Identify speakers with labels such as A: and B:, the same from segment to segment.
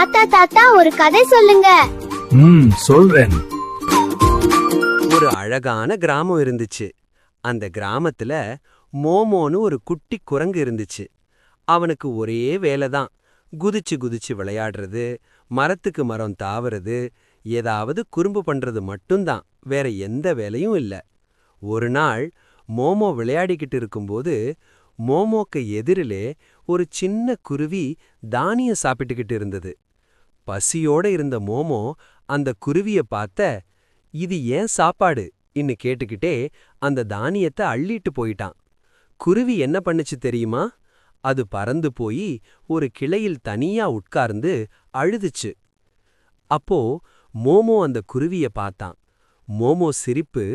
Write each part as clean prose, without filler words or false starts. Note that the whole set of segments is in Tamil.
A: தாத்தா தாத்தா ஒரு கதை சொல்லுங்க.
B: சொல்றேன்.
C: ஒரு அழகான கிராமம் இருந்துச்சு. அந்த கிராமத்துல மோமோன்னு ஒரு குட்டி குரங்கு இருந்துச்சு. அவனுக்கு ஒரே வேலைதான், குதிச்சு குதிச்சு விளையாடுறது, மரத்துக்கு மரம் தாவறது, ஏதாவது குறும்பு பண்றது மட்டும்தான். வேற எந்த வேலையும் இல்ல. ஒரு நாள் மோமோ விளையாடிக்கிட்டு இருக்கும்போது மோமோக்கு எதிரிலே ஒரு சின்ன குருவி தானியம் சாப்பிட்டுக்கிட்டு இருந்தது. பசியோட இருந்த மோமோ அந்த குருவிய பார்த்த, இது ஏன் சாப்பாடு இன்னு கேட்டுக்கிட்டே அந்த தானியத்தை அள்ளிட்டு போயிட்டான். குருவி என்ன பண்ணுச்சு தெரியுமா? அது பறந்து போய் ஒரு கிளையில் தனியா உட்கார்ந்து அழுதுச்சு. அப்போ மோமோ அந்த குருவிய பார்த்தான். மோமோ சிரிப்பு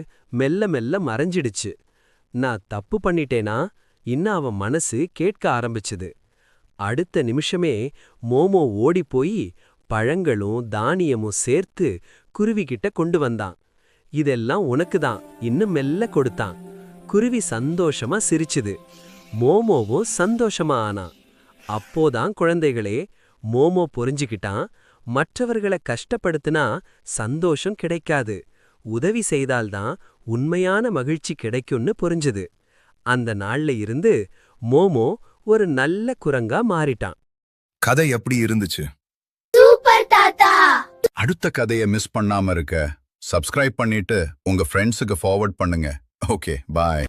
C: மெல்ல மெல்ல மறைஞ்சிடுச்சு. நான் தப்பு பண்ணிட்டேனா இன்னும் அவன் மனசு கேட்க ஆரம்பிச்சுது. அடுத்த நிமிஷமே மோமோ ஓடிப்போய் பழங்களும் தானியமும் சேர்த்து குருவிகிட்ட கொண்டு வந்தான். இதெல்லாம் உனக்குதான் இன்னும் மெல்ல கொடுத்தான். குருவி சந்தோஷமா சிரிச்சுது. மோமோவும் சந்தோஷமா ஆனான். அப்போதான் குழந்தைகளே, மோமோ புரிஞ்சுக்கிட்டான், மற்றவர்களை கஷ்டப்படுத்தினா சந்தோஷம் கிடைக்காது, உதவி செய்தால்தான் உண்மையான மகிழ்ச்சி கிடைக்கும்னு புரிஞ்சுது. அந்த நாள்ல இருந்து மோமோ ஒரு நல்ல குரங்கா மாறிட்டான்.
D: கதை எப்படி இருந்துச்சு?
A: சூப்பர் தாத்தா.
D: அடுத்த கதையை மிஸ் பண்ணாம இருக்க சப்ஸ்கிரைப் பண்ணிட்டு உங்க ஃப்ரெண்ட்ஸுக்கு ஃபார்வர்ட் பண்ணுங்க. ஓகே, பாய்.